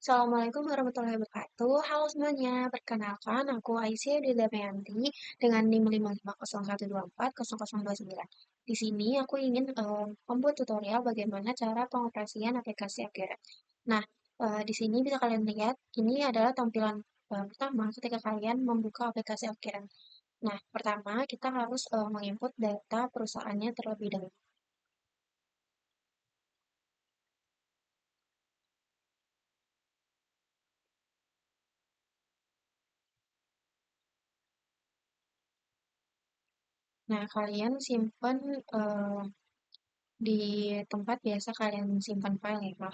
Assalamualaikum warahmatullahi wabarakatuh. Halo semuanya, perkenalkan aku Aisyah Dwi Damayanti dengan NIM 55012400029. Di sini aku ingin membuat tutorial bagaimana cara pengoperasian aplikasi Upgrade. Nah, di sini bisa kalian lihat, ini adalah tampilan pertama ketika kalian membuka aplikasi Upgrade. Nah, pertama kita harus menginput data perusahaannya terlebih dahulu. Nah, kalian simpan di tempat biasa kalian simpan file ya.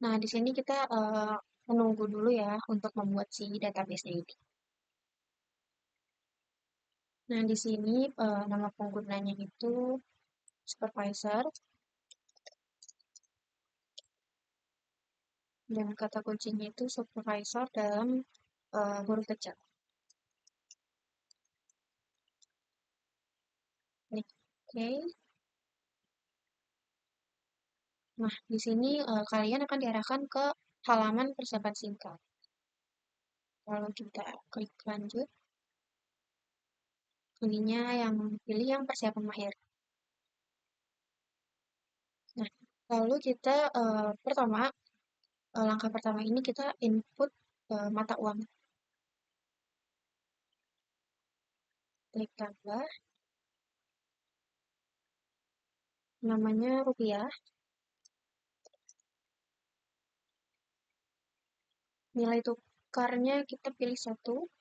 Nah, di sini kita menunggu dulu ya untuk membuat si database ini. Nah, di sini nama penggunanya itu supervisor dan kata kuncinya itu supervisor dalam huruf kecil. Klik oke. Nah, di sini kalian akan diarahkan ke halaman persiapan singkat. Lalu kita klik lanjut. Ininya yang pilih yang persiapan mahir. Nah, lalu kita langkah pertama ini kita input mata uang. Klik tambah, namanya rupiah. Nilai tukarnya kita pilih satu.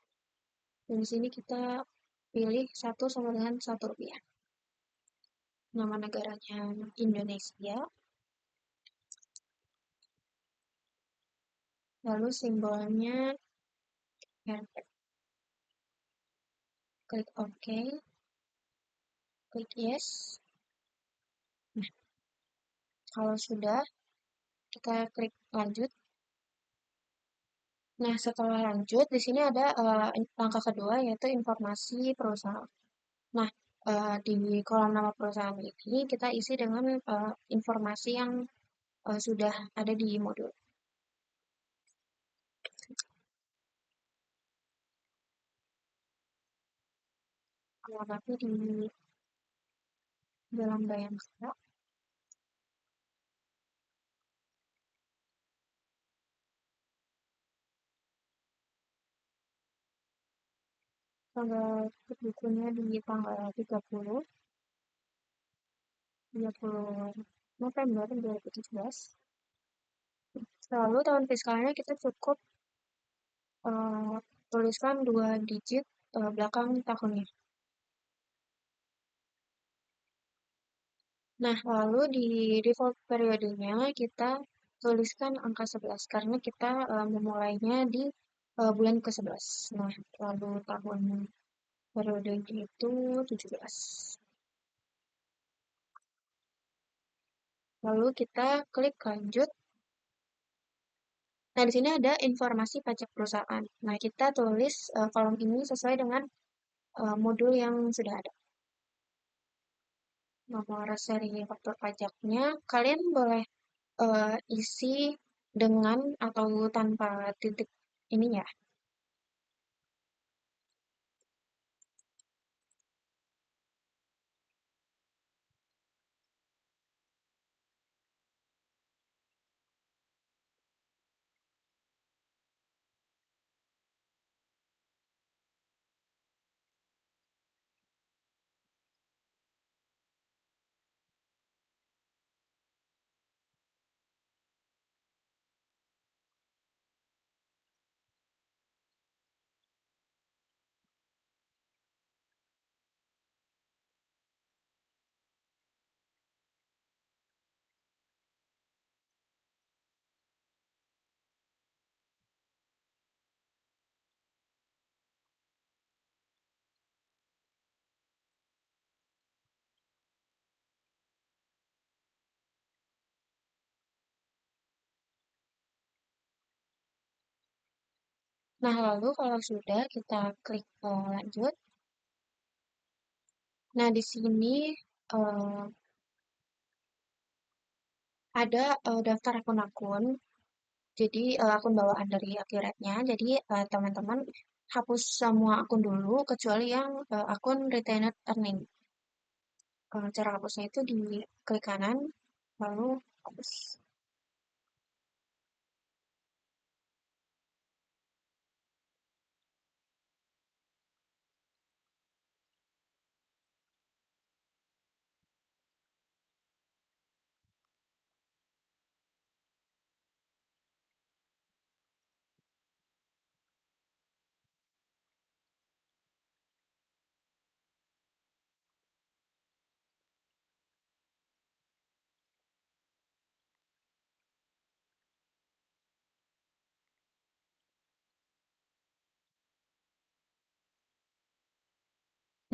Dan di sini kita pilih satu sama dengan satu rupiah. Nama negaranya Indonesia. Lalu simbolnya RP. Klik OK. Klik Yes. Nah, kalau sudah, kita klik lanjut. Nah, setelah lanjut, di sini ada langkah kedua, yaitu informasi perusahaan. Nah, di kolom nama perusahaan ini kita isi dengan informasi yang sudah ada di modul. Tapi di dalam Bayangkara, tanggal bukunya di tanggal 30 November 2017. Lalu tahun fiskalnya kita cukup tuliskan 2 digit belakang tahunnya. Nah, lalu di default periodenya kita tuliskan angka 11 karena kita memulainya di bulan ke-11. Nah, lalu tahun periodenya itu 17. Lalu kita klik lanjut. Nah, di sini ada informasi pajak perusahaan. Nah, kita tulis kolom ini sesuai dengan modul yang sudah ada. Nomor seri faktur pajaknya, kalian boleh isi dengan atau tanpa titik ini ya. Nah, lalu kalau sudah kita klik lanjut. Nah, di sini ada daftar akun-akun. Jadi akun bawaan dari Accurate-nya. Jadi teman-teman hapus semua akun dulu kecuali yang akun retained earning. Cara hapusnya itu di klik kanan lalu hapus.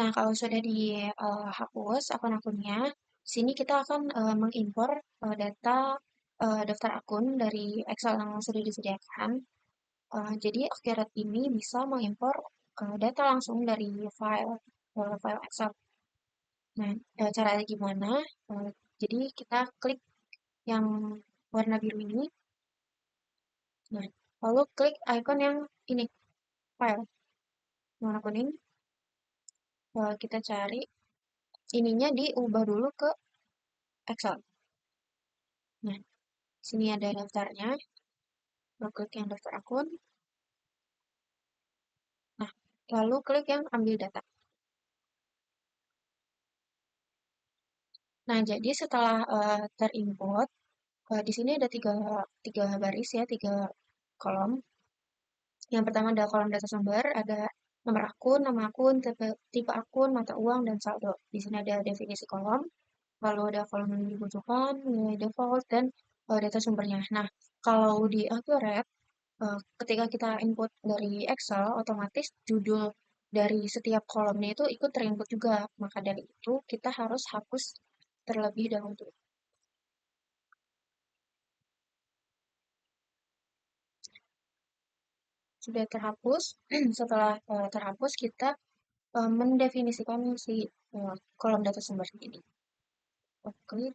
Nah, kalau sudah dihapus akun-akunnya, sini kita akan mengimpor data daftar akun dari Excel yang sudah disediakan. Jadi Accurate ini bisa mengimpor data langsung dari file Excel. Nah, caranya gimana? Eh, jadi kita klik yang warna biru ini. Nah, lalu klik icon yang ini, file, warna kuning. Kita cari ininya diubah dulu ke Excel. Nah, sini ada daftarnya. Klik yang daftar akun. Nah, lalu klik yang ambil data. Nah, jadi setelah terinput, di sini ada tiga baris ya, tiga kolom. Yang pertama ada kolom data sumber, ada nomor akun, nama akun, tipe akun, mata uang, dan saldo. Di sini ada definisi kolom, lalu ada kolom yang dibutuhkan, nilai default, dan data sumbernya. Nah, kalau di Accurate, ketika kita input dari Excel, otomatis judul dari setiap kolomnya itu ikut terinput juga. Maka dari itu, kita harus hapus terlebih dahulu. Sudah terhapus, setelah terhapus, kita mendefinisikan si kolom data sumber ini. Klik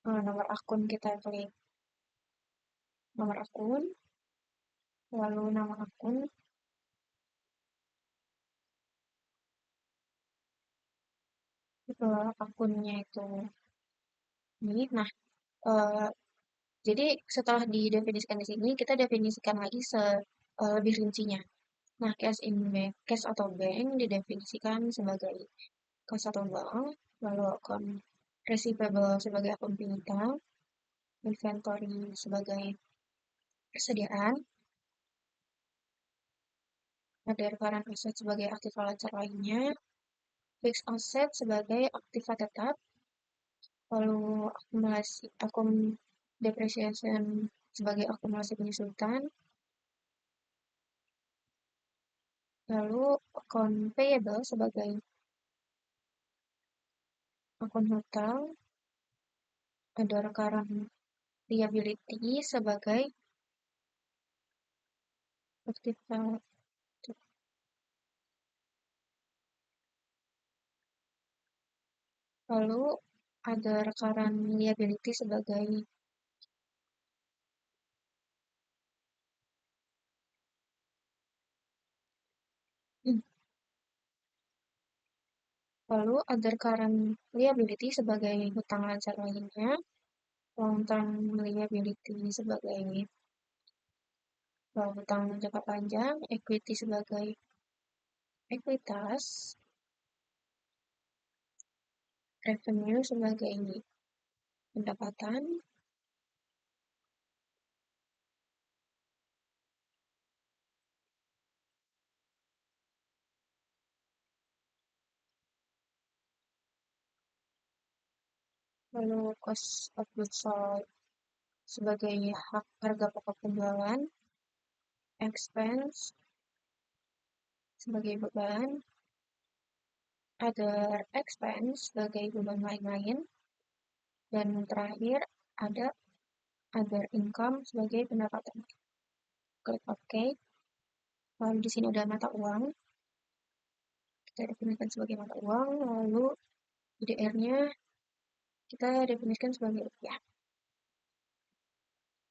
nomor akun, kita klik nomor akun, lalu nama akun, akunnya itu ini. Nah, eh, jadi setelah didefinisikan di sini, kita definisikan lagi lebih rincinya. Nah, cash atau bank didefinisikan sebagai cash atau bank, lalu akun receivable sebagai akun piutang, inventory sebagai persediaan, ada current asset sebagai aktiva lancar lainnya, fixed asset sebagai aktiva tetap, lalu akum depreciation sebagai akumulasi penyusutan, lalu akun payable sebagai akun hutang, ada current liability sebagai aktiva, lalu ada current liability sebagai lalu other current liability sebagai hutang lancar lainnya, long term liability sebagai hutang jangka panjang, equity sebagai ekuitas, revenue sebagai pendapatan, lalu cost of goods sold sebagai harga pokok penjualan, expense sebagai beban, other expense sebagai beban lain-lain, dan terakhir ada other income sebagai pendapatan. Klik OK. Lalu di sini ada mata uang. kita definisikan sebagai mata uang, lalu IDR-nya kita definisikan sebagai rupiah.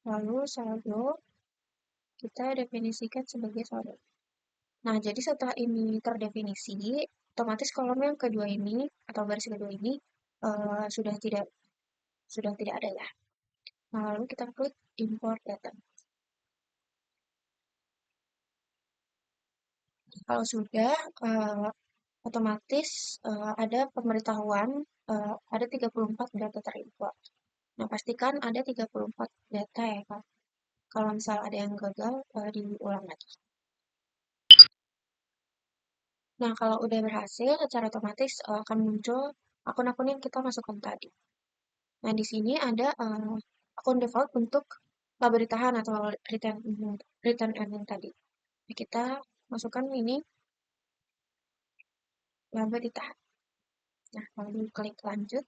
Lalu saldo kita definisikan sebagai saldo. Nah, jadi setelah ini terdefinisi, otomatis kolom yang kedua ini atau baris kedua ini sudah tidak ada ya. Nah, lalu kita klik import data. Kalau sudah, otomatis ada pemberitahuan ada 34 data terimport. Nah, pastikan ada 34 data ya, Kak. Kalau misal ada yang gagal, diulang lagi. Nah, kalau udah berhasil, secara otomatis akan muncul akun-akun yang kita masukkan tadi. Nah, di sini ada akun default untuk laba ditahan atau return earning tadi. Nah, kita masukkan ini laba ditahan. Nah, lalu klik lanjut.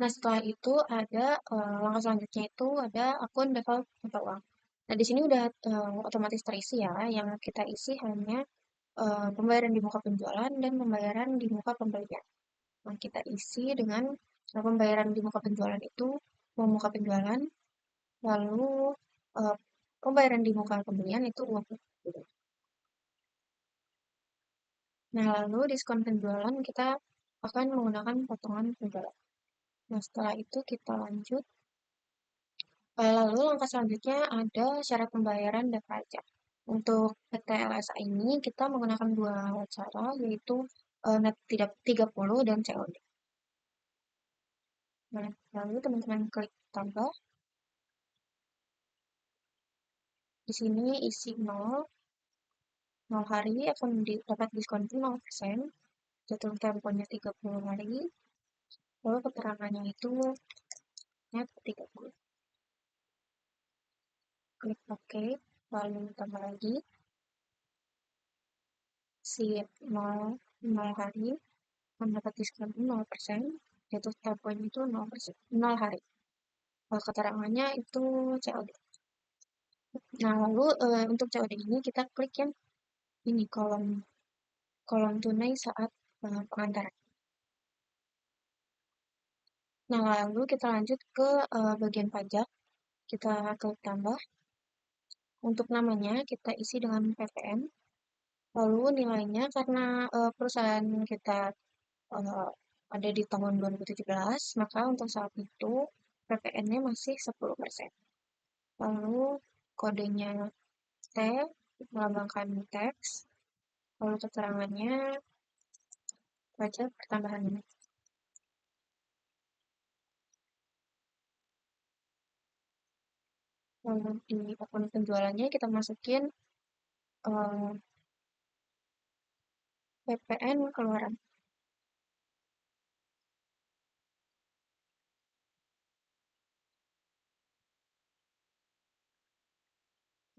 Nah, setelah itu ada langkah selanjutnya itu ada akun default mata uang. Nah, di sini udah otomatis terisi ya. Yang kita isi hanya pembayaran di muka penjualan dan pembayaran di muka pembelian. Nah, kita isi dengan pembayaran di muka penjualan itu uang muka penjualan, lalu pembayaran di muka pembelian itu uang pembelian. Nah, lalu diskon penjualan kita akan menggunakan potongan penjualan. Nah, setelah itu kita lanjut. Lalu langkah selanjutnya ada syarat pembayaran dan pajak. Untuk PT LSA ini kita menggunakan dua cara, yaitu net tidak 30 dan COD. Nah, lalu teman-teman klik tambah. Di sini isi 0 hari akan dapat diskon 0%, jatuh temponya 30 hari, lalu keterangannya itu net 30. Klik OK, lalu tambah lagi, isi 0 hari mendapat diskon 0%, jatuh temponya itu 0%, 0 hari. Keterangannya itu COD. Nah, lalu untuk COD ini kita klik yang ini kolom tunai saat pengantaran. Nah, lalu kita lanjut ke bagian pajak. Kita klik tambah. Untuk namanya kita isi dengan PPN. Lalu nilainya karena perusahaan kita ada di tahun 2017, maka untuk saat itu PPN-nya masih 10%. Lalu kodenya T, melambangkan teks. Lalu keterangannya pajak pertambahan ini. Lalu di akun penjualannya kita masukin PPN keluaran.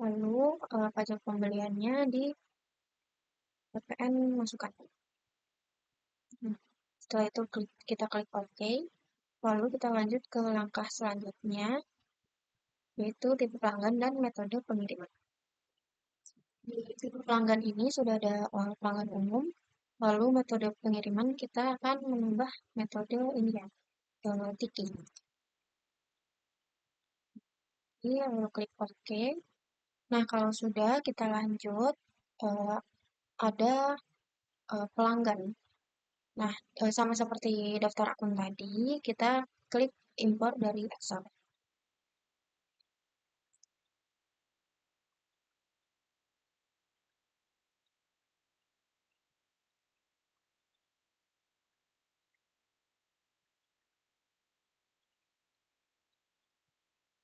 Lalu pajak pembeliannya di PPN masukkan. Nah, setelah itu kita klik OK. Lalu kita lanjut ke langkah selanjutnya, yaitu tipe pelanggan dan metode pengiriman. Di tipe pelanggan ini sudah ada pelanggan umum, lalu metode pengiriman kita akan menambah metode ini ya, ticking. Jadi lalu klik OK. Nah, kalau sudah kita lanjut, ada pelanggan. Nah, sama seperti daftar akun tadi, kita klik import dari Excel.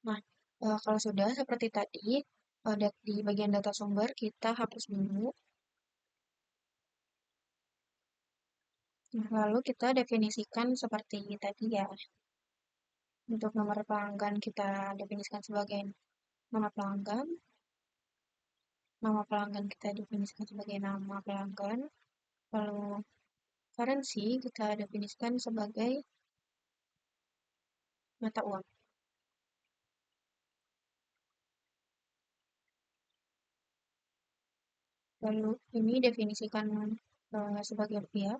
Nah, kalau sudah seperti tadi, di bagian data sumber kita hapus dulu. Nah, lalu kita definisikan seperti tadi ya. Untuk nomor pelanggan kita definisikan sebagai nama pelanggan. Nama pelanggan kita definisikan sebagai nama pelanggan. Lalu currency kita definisikan sebagai mata uang. Lalu ini definisikan sebagai rupiah.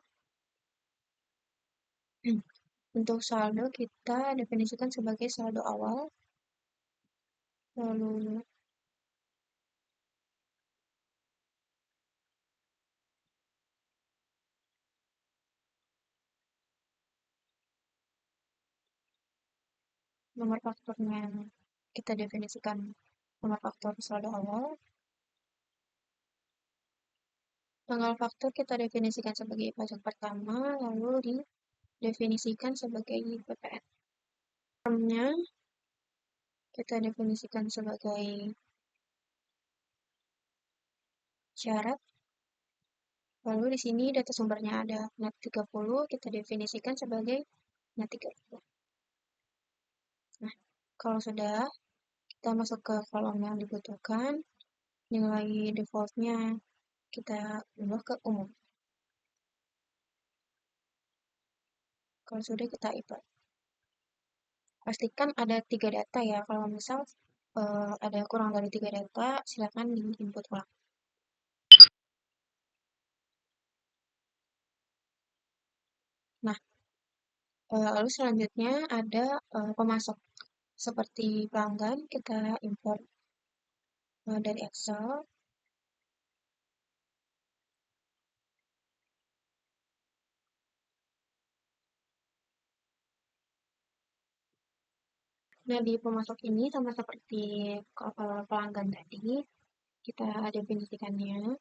Untuk saldo kita definisikan sebagai saldo awal, lalu nomor fakturnya kita definisikan nomor faktur saldo awal, tanggal faktur kita definisikan sebagai pajak pertama, lalu didefinisikan sebagai PPN. Formnya kita definisikan sebagai syarat. Lalu di sini data sumbernya ada net 30, kita definisikan sebagai net 30. Nah, kalau sudah, kita masuk ke kolom yang dibutuhkan, nilai defaultnya kita ubah ke umum. Kalau sudah, kita import. Pastikan ada 3 data ya, kalau misal ada kurang dari 3 data, silakan di-input ulang. Nah, lalu selanjutnya ada pemasok. Seperti pelanggan, kita import dari Excel. Nah, di pemasok ini sama seperti pelanggan tadi, kita definisikannya.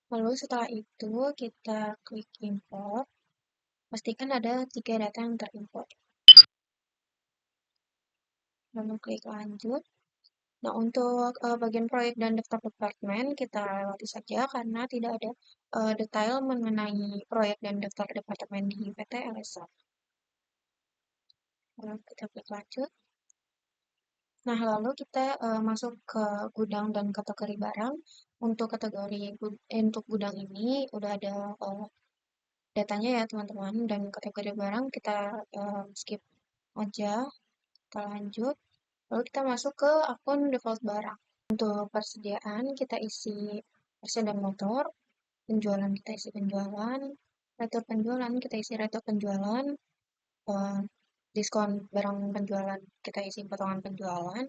Lalu setelah itu, kita klik import. Pastikan ada 3 data yang terimport. Lalu klik lanjut. Nah, untuk bagian proyek dan daftar departemen kita lewati saja karena tidak ada detail mengenai proyek dan daftar departemen di PT LSA. Lalu kita klik lanjut. Nah, lalu kita masuk ke gudang dan kategori barang. Untuk kategori untuk gudang ini udah ada datanya ya teman-teman, dan kategori barang kita skip aja, kita lanjut. Lalu kita masuk ke akun default barang. Untuk persediaan kita isi persediaan motor, penjualan kita isi penjualan, retur penjualan kita isi retur penjualan, eh, diskon barang penjualan kita isi potongan penjualan,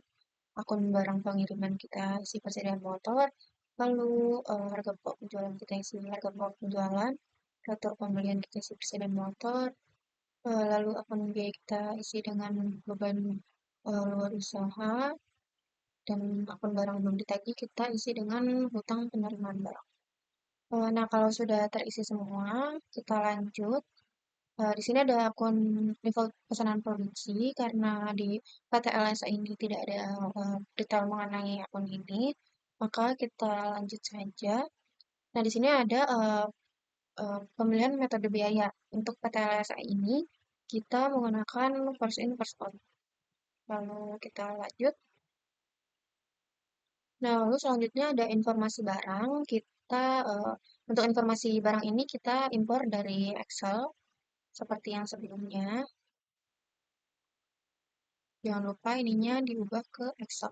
akun barang pengiriman kita isi persediaan motor, lalu harga pokok penjualan kita isi harga pokok penjualan, retur pembelian kita isi persediaan motor, lalu akun biaya kita isi dengan beban luar usaha, dan akun barang belum ditagih kita isi dengan hutang penerimaan barang. Nah, kalau sudah terisi semua, kita lanjut. Di sini ada akun default pesanan produksi karena di PT LSA ini tidak ada detail mengenai akun ini, maka kita lanjut saja. Nah, di sini ada pemilihan metode biaya. Untuk PT LSA ini kita menggunakan first in first out. Lalu kita lanjut. Nah, lalu selanjutnya ada informasi barang. Kita untuk informasi barang ini kita impor dari Excel seperti yang sebelumnya. Jangan lupa ininya diubah ke Excel.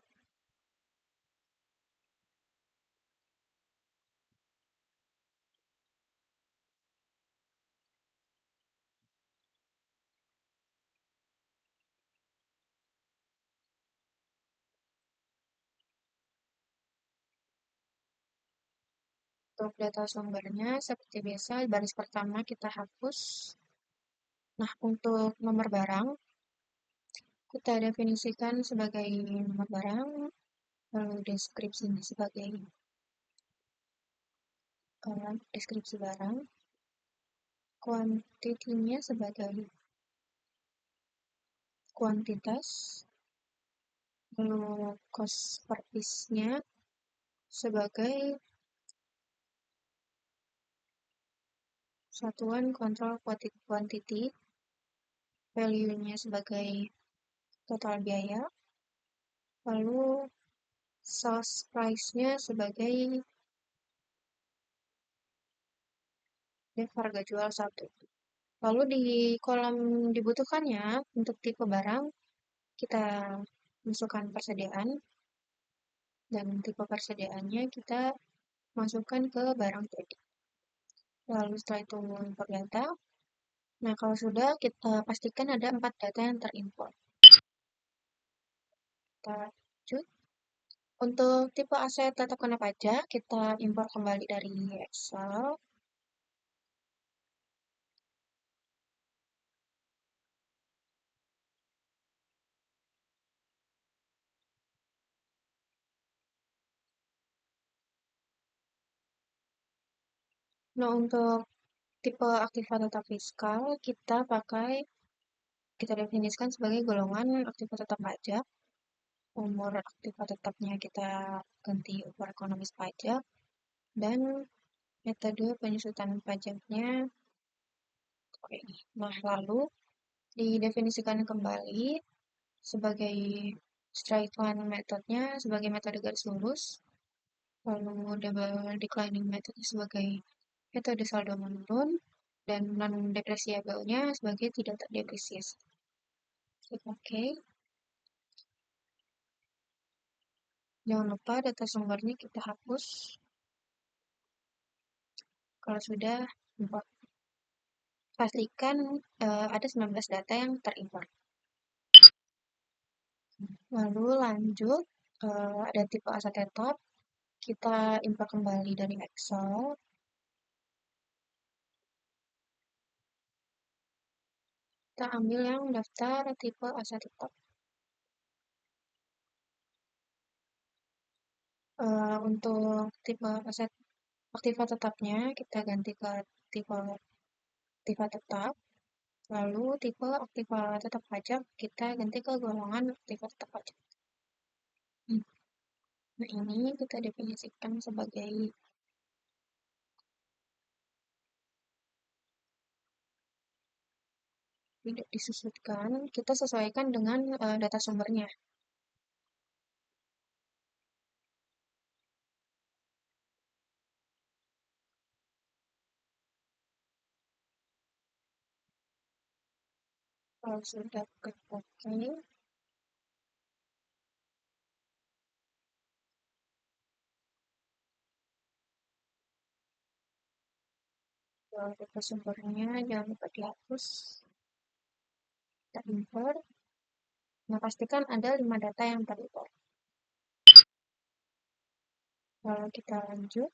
Untuk data sumbernya, seperti biasa, baris pertama kita hapus. Nah, untuk nomor barang, kita definisikan sebagai nomor barang, lalu deskripsinya sebagai deskripsi barang, kuantitinya sebagai kuantitas, lalu cost per piece-nya sebagai satuan kontrol quantity, value-nya sebagai total biaya, lalu sales price-nya sebagai harga jual satu. Lalu di kolom dibutuhkannya untuk tipe barang, kita masukkan persediaan, dan tipe persediaannya kita masukkan ke barang tadi. Lalu setelah itu import data. Nah, kalau sudah, kita pastikan ada 4 data yang terimport. Kita lanjut. Untuk tipe aset tetap kena pajak, kita import kembali dari Excel. Nah, untuk tipe aktiva tetap fiskal, kita definisikan sebagai golongan aktiva tetap pajak. Umur aktiva tetapnya kita ganti umur ekonomis pajak, dan metode penyusutan pajaknya seperti ini. Nah, lalu didefinisikan kembali sebagai straight line metodenya sebagai metode garis lurus, lalu double declining metode sebagai metode saldo menurun, dan non depresiable-nya sebagai tidak terdepresiasi. Oke. Jangan lupa data sumbernya kita hapus. Kalau sudah, import. Pastikan ada 19 data yang terimport. Lalu lanjut, ada tipe aset tetap. Kita import kembali dari Excel. Kita ambil yang daftar tipe aset tetap. Untuk tipe aset aktiva tetapnya, kita ganti ke tipe aktiva tetap. Lalu tipe aktiva tetap pajak, kita ganti ke golongan aktiva tetap pajak. Nah, ini kita definisikan sebagai tidak disusutkan, kita sesuaikan dengan data sumbernya. Kalau sudah klik OK, data sumbernya jangan lupa dihapus, kita import. Nah, pastikan ada 5 data yang terimport. Lalu kita lanjut.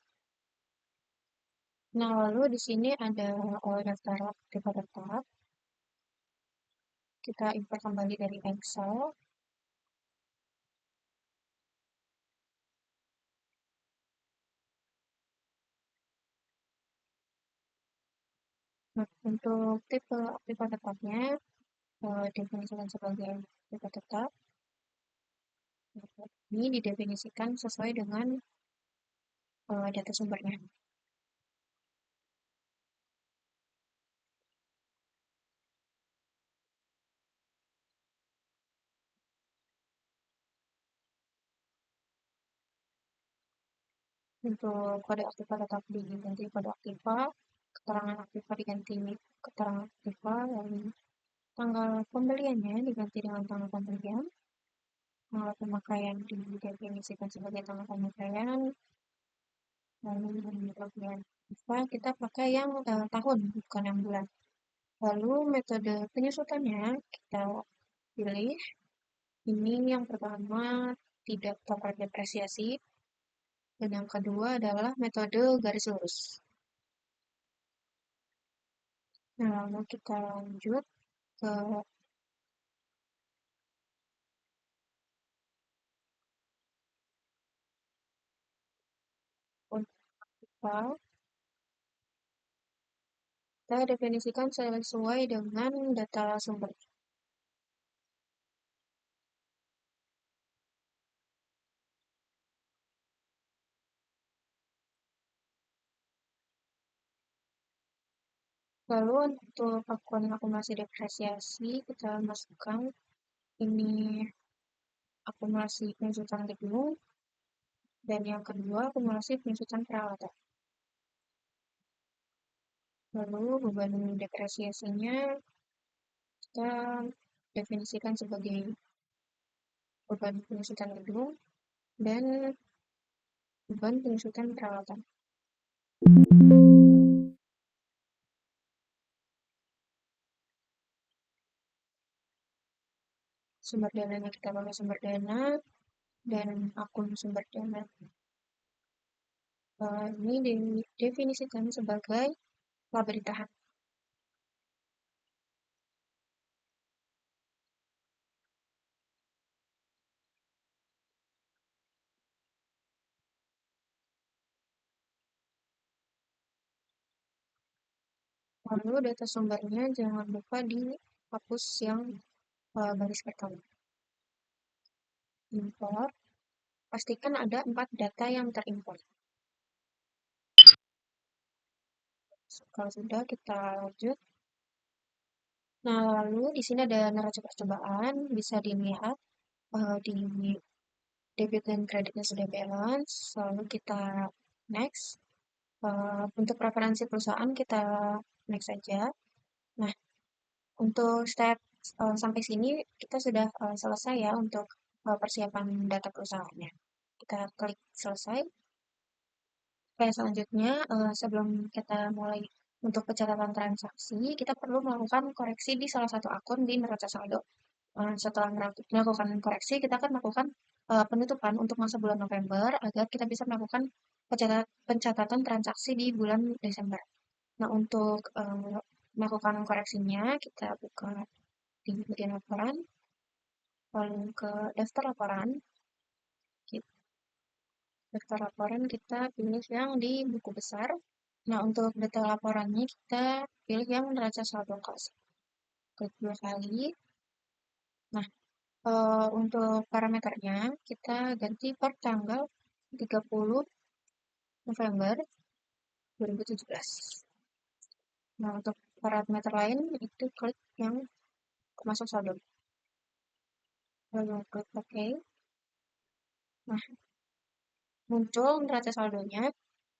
Nah, lalu di sini ada daftar aktiva tetap. Kita import kembali dari Excel. Nah, untuk tipe aktiva tetapnya, definisikan sebagai aktiva tetap. Ini didefinisikan sesuai dengan data sumbernya. Untuk kode aktiva tetap diganti kode aktiva, keterangan aktiva diganti keterangan aktiva, lalu tanggal pembeliannya diganti dengan tanggal pembelian, tanggal pemakaian didefinisikan sebagai tanggal pemakaian, lalu pembelian aktiva kita pakai yang tahun, bukan yang bulan. Lalu metode penyusutannya kita pilih. Ini yang pertama tidak terdepresiasi, Dan yang kedua adalah metode garis lurus. Nah, lalu kita lanjut ke file. Kita definisikan sesuai dengan data sumber. Lalu untuk akun akumulasi depresiasi, kita masukkan ini akumulasi penyusutan gedung, dan yang kedua akumulasi penyusutan peralatan. Lalu beban depresiasinya kita definisikan sebagai beban penyusutan gedung dan beban penyusutan peralatan. Sumber dananya kita pakai sumber dana dan akun sumber dana ini didefinisikan sebagai laba ditahan. Lalu data sumbernya jangan lupa dihapus yang baris pertama. Import, pastikan ada 4 data yang terimport. Kalau sudah, kita lanjut. Nah, lalu di sini ada neraca percobaan, bisa dilihat di debit dan kreditnya sudah balance. Lalu kita next. Untuk preferensi perusahaan kita next saja. Nah, untuk step sampai sini kita sudah selesai ya untuk persiapan data perusahaannya. Kita klik selesai. Oke, selanjutnya sebelum kita mulai untuk pencatatan transaksi, kita perlu melakukan koreksi di salah satu akun di neraca saldo. Setelah melakukan koreksi, kita akan melakukan penutupan untuk masa bulan November agar kita bisa melakukan pencatatan transaksi di bulan Desember. Nah, untuk melakukan koreksinya, kita buka di bagian laporan, lalu ke daftar laporan. Daftar laporan kita pilih yang di buku besar. Nah, untuk detail laporannya kita pilih yang neraca saldo kas. Klik 2 kali. Nah, untuk parameternya kita ganti per tanggal 30 November 2017. Nah, untuk parameter lain itu klik yang masuk saldo. Lalu klik OK. Nah, muncul neraca saldonya.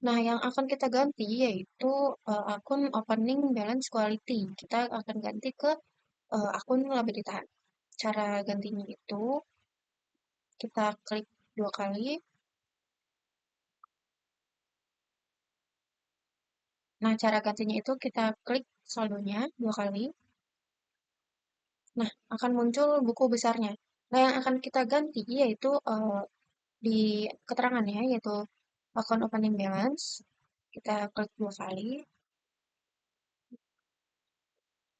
Nah, yang akan kita ganti yaitu akun opening balance quality. Kita akan ganti ke akun laba ditahan. Cara gantinya itu kita klik 2 kali. Nah, cara gantinya itu kita klik saldonya 2 kali. Nah, akan muncul buku besarnya. Nah, yang akan kita ganti yaitu di keterangannya yaitu akun opening balance. Kita klik 2 kali.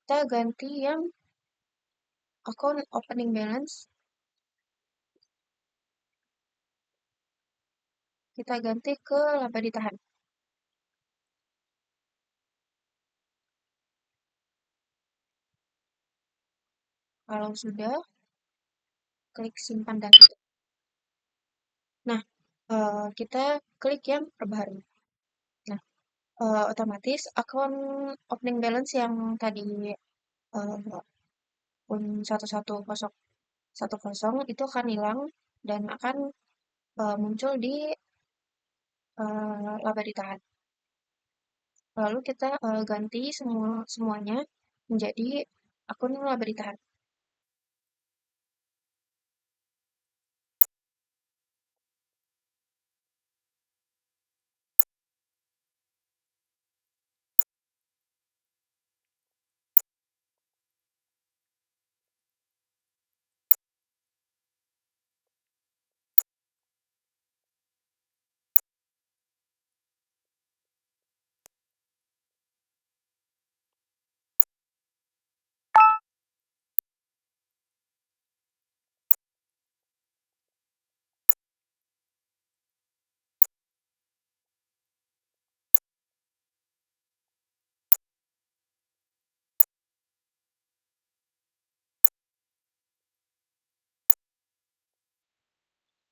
Kita ganti yang akun opening balance. Kita ganti ke laba ditahan. Kalau sudah, klik simpan dan tutup. Nah, kita klik yang perbaharui. Nah, otomatis akun opening balance yang tadi pun 1110 itu akan hilang dan akan muncul di laba ditahan. Lalu kita ganti semuanya menjadi akun laba ditahan.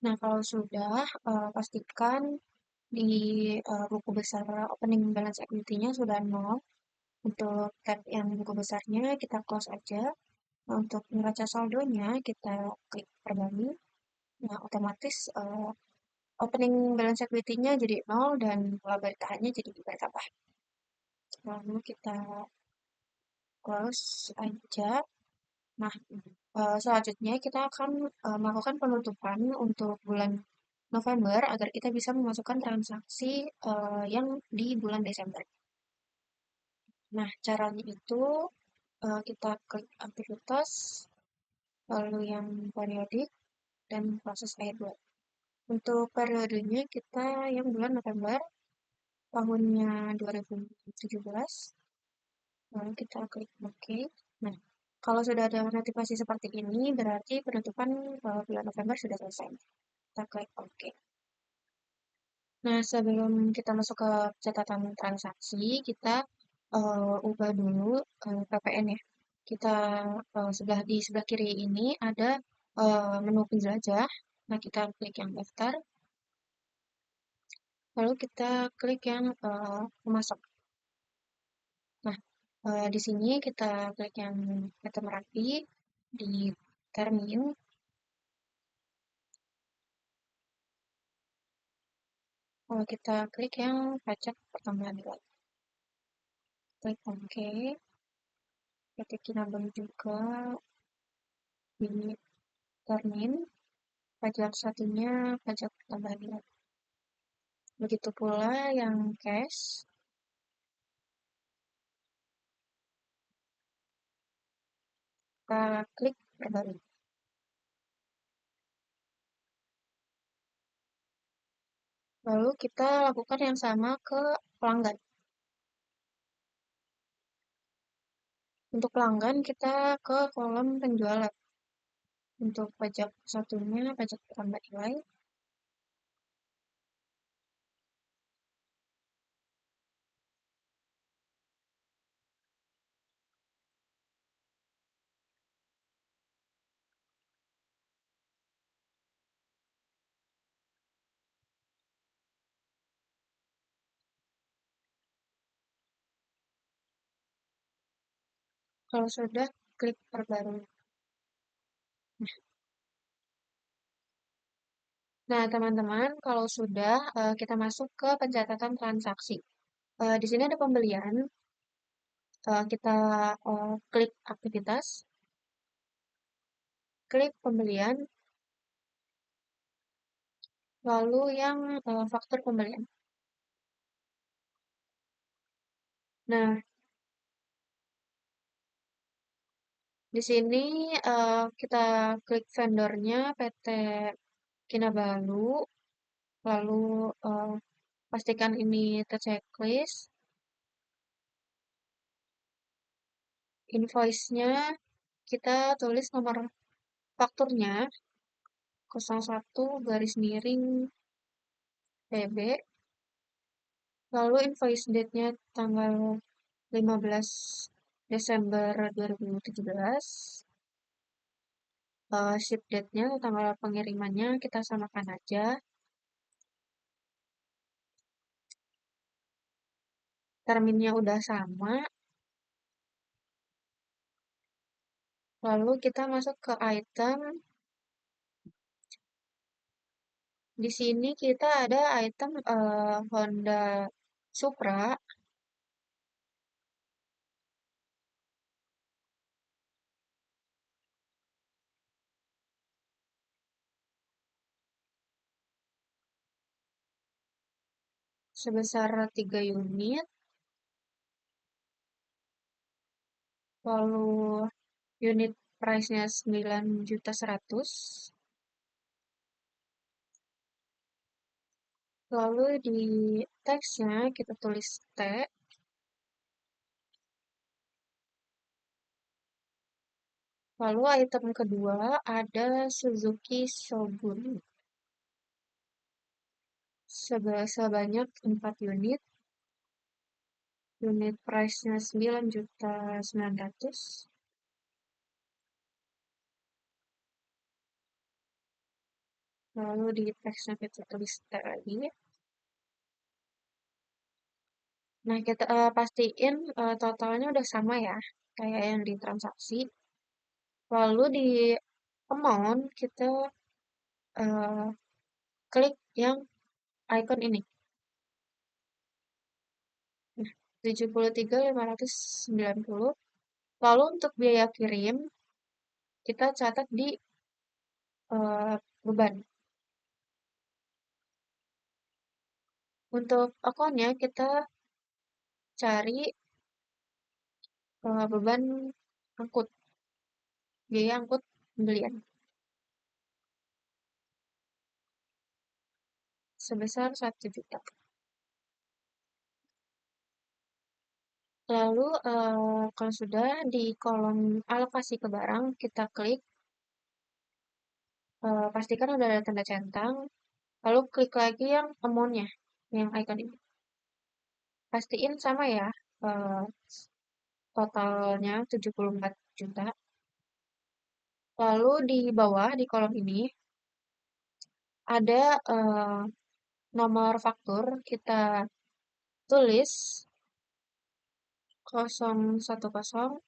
Nah, kalau sudah, pastikan di buku besar opening balance equity-nya sudah nol. Untuk tab yang buku besarnya kita close aja. Nah, untuk neraca saldonya kita klik perbarui. Nah, otomatis opening balance equity-nya jadi nol dan laba bertahannya jadi bertambah. Lalu kita close aja. Nah, selanjutnya kita akan melakukan penutupan untuk bulan November agar kita bisa memasukkan transaksi yang di bulan Desember. Nah, caranya itu kita klik aktivitas, lalu yang periodik, dan proses ayat 2. Untuk periodenya kita yang bulan November, tahunnya 2017, lalu kita klik OK. Nah, kalau sudah ada notifikasi seperti ini, berarti penutupan bulan November sudah selesai. Kita klik OK. Nah, sebelum kita masuk ke catatan transaksi, kita ubah dulu PPN ya. Kita di sebelah kiri ini ada menu penjelajah. Nah, kita klik yang daftar, lalu kita klik yang memasok. Nah, di sini kita klik yang item rapi di termin, kita klik yang pajak pertambahan nilai. Klik OK, ketik nambah juga di termin, pajak satunya pajak pertambahan nilai. Begitu pula yang cash, kita klik perbarui. Lalu kita lakukan yang sama ke pelanggan. Untuk pelanggan kita ke kolom penjualan. Untuk pajak satunya pajak tambah nilai. Kalau sudah, klik perbarui. Nah, teman-teman, kalau sudah kita masuk ke pencatatan transaksi. Di sini ada pembelian. Kita klik aktivitas, klik pembelian, lalu yang faktur pembelian. Nah, di sini kita klik vendornya PT Kinabalu, lalu pastikan ini terchecklist. Invoice-nya kita tulis nomor fakturnya 01 garis miring PB, lalu invoice date-nya tanggal 15 Desember 2017, ship date-nya tanggal pengirimannya kita samakan aja. Terminnya udah sama. Lalu kita masuk ke item. Di sini kita ada item Honda Supra sebesar 3 unit. Lalu unit price-nya 9.100.000. Lalu di teksnya kita tulis T. Lalu item kedua ada Suzuki Shogun sebanyak 4 unit. Unit price-nya 9.900.000. lalu di teksnya kita tulis T lagi. Nah, kita pastiin totalnya udah sama ya, kayak yang di transaksi. Lalu di amount kita eh, klik yang icon ini. Nah, 73.590. Lalu untuk biaya kirim, kita catat di beban. Untuk akunnya, kita cari beban angkut, biaya angkut pembelian sebesar 1 juta. Lalu kalau sudah di kolom alokasi ke barang, kita klik, pastikan udah ada tanda centang, lalu klik lagi yang amount-nya, yang icon ini. Pastiin sama ya, eh, totalnya 74 juta. Lalu di bawah, di kolom ini, ada nomor faktur, kita tulis 0100011.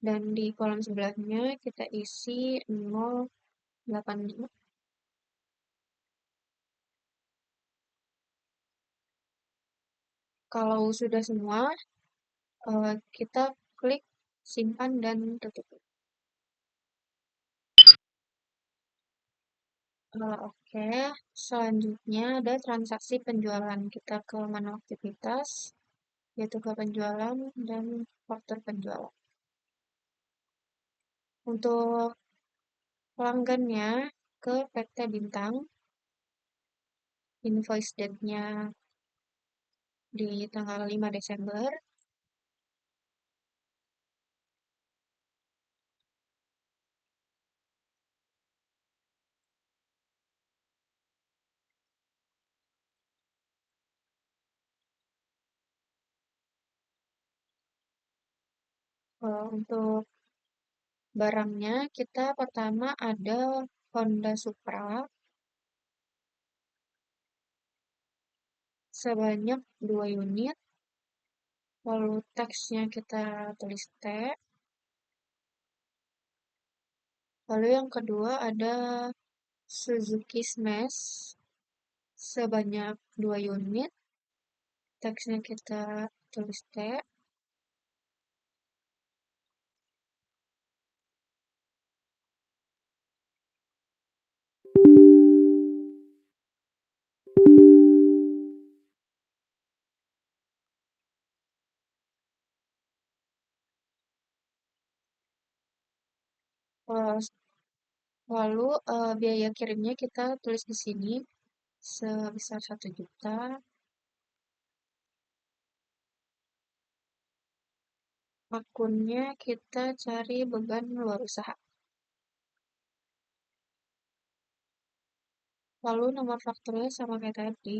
Dan di kolom sebelahnya kita isi 085. Kalau sudah semua, kita klik simpan dan tutup. Oke, selanjutnya ada transaksi penjualan. Kita ke menu aktivitas, yaitu ke penjualan dan faktur penjualan. Untuk pelanggannya ke PT Bintang, invoice date-nya di tanggal 5 Desember. Untuk barangnya, kita pertama ada Honda Supra sebanyak 2 unit, lalu teksnya kita tulis T, lalu yang kedua ada Suzuki Smash sebanyak 2 unit, teksnya kita tulis T, eh, lalu biaya kirimnya kita tulis di sini sebesar 1 juta. Akunnya kita cari beban luar usaha. Lalu nomor fakturnya sama kayak tadi.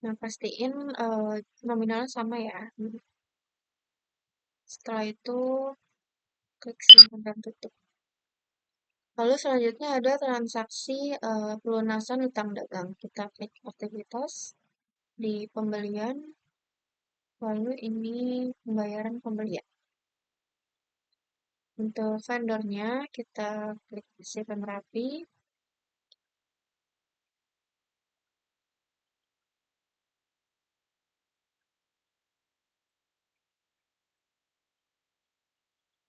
Nah, pastiin nominalnya sama ya. Setelah itu klik simpan dan tutup. Lalu selanjutnya ada transaksi pelunasan utang dagang. Kita klik aktivitas di pembelian, lalu ini pembayaran pembelian. Untuk vendornya kita klik simpan rapi.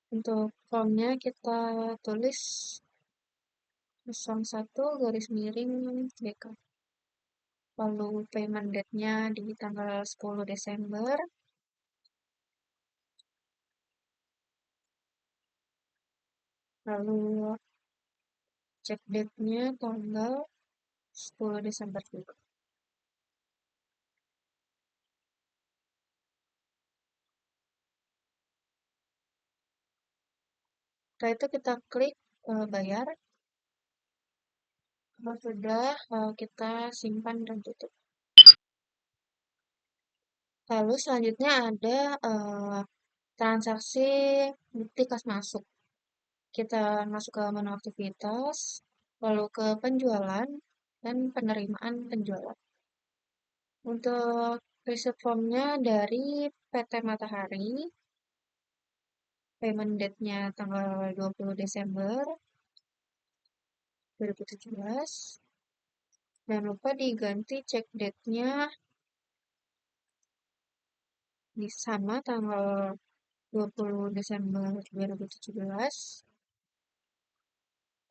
Untuk formnya kita tulis 01 garis miring GK. Lalu payment date-nya di tanggal 10 Desember. Lalu check date-nya tanggal 10 Desember juga. Setelah itu kita klik bayar. Kalau sudah, kita simpan dan tutup. Lalu selanjutnya ada transaksi bukti kas masuk. Kita masuk ke menu aktivitas, lalu ke penjualan, dan penerimaan penjualan. Untuk receipt formnya dari PT Matahari, payment date-nya tanggal 20 Desember 2017. Jangan lupa diganti check date-nya di sama tanggal 20 Desember 2017.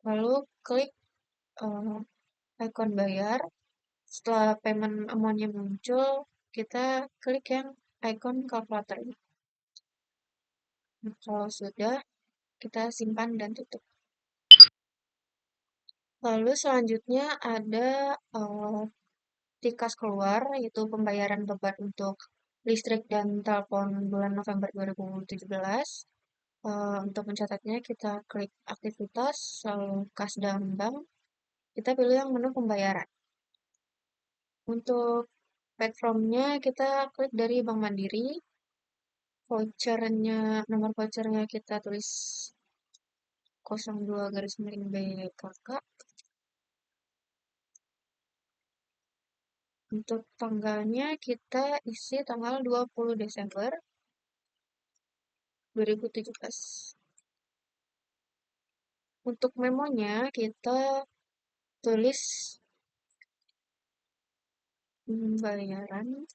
Lalu klik eh, icon bayar. Setelah payment amount-nya muncul, kita klik yang icon kalkulator ini. Nah, kalau sudah, kita simpan dan tutup. Lalu selanjutnya ada tikas keluar, yaitu pembayaran beban untuk listrik dan telepon bulan November 2017. Untuk mencatatnya, kita klik aktivitas, lalu kas dan bank. Kita pilih yang menu pembayaran. Untuk platformnya, kita klik dari Bank Mandiri. Vouchernya, nomor vouchernya kita tulis 02 garis miring BKK. Untuk tanggalnya kita isi tanggal 20 Desember 2017. Untuk memonya kita tulis bayaran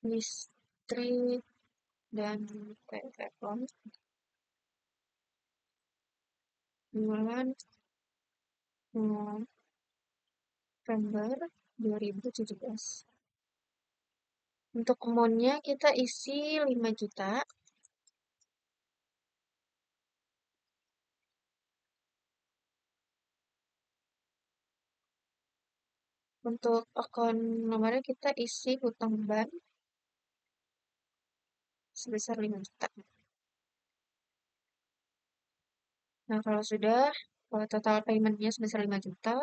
listrik dan telepon bulan November 2017. Untuk amount-nya kita isi 5 juta. Untuk akun nomornya kita isi hutang ban sebesar 5 juta. Nah, kalau sudah total payment-nya sebesar 5 juta,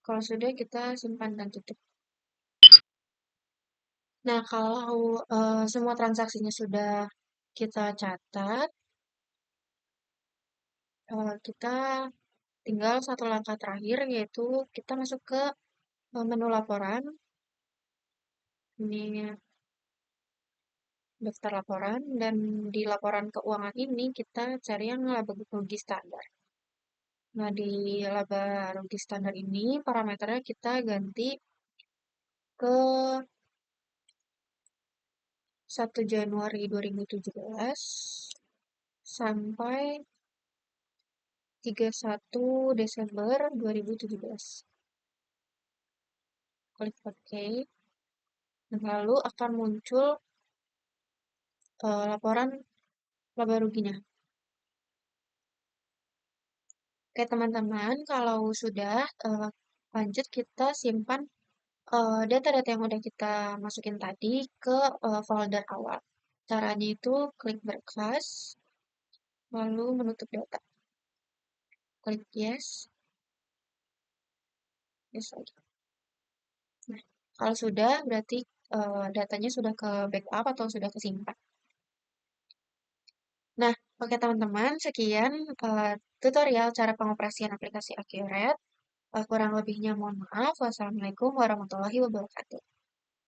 kalau sudah kita simpan dan tutup. Nah, kalau semua transaksinya sudah kita catat, kita tinggal satu langkah terakhir, yaitu kita masuk ke menu laporan. Ini daftar laporan, dan di laporan keuangan ini kita cari yang laba rugi standar. Nah, di laba rugi standar ini parameternya kita ganti ke 1 Januari 2017 sampai 31 Desember 2017. Klik OK. Lalu akan muncul laporan laba ruginya. Oke teman-teman, kalau sudah lanjut kita simpan data-data yang udah kita masukin tadi ke folder awal. Caranya itu klik berkas, lalu menutup data. Klik yes, yes lagi. Nah, kalau sudah berarti datanya sudah ke backup atau sudah kesimpan. Nah, oke teman-teman, sekian tutorial cara pengoperasian aplikasi Accurate. Kurang lebihnya mohon maaf. Wassalamualaikum warahmatullahi wabarakatuh.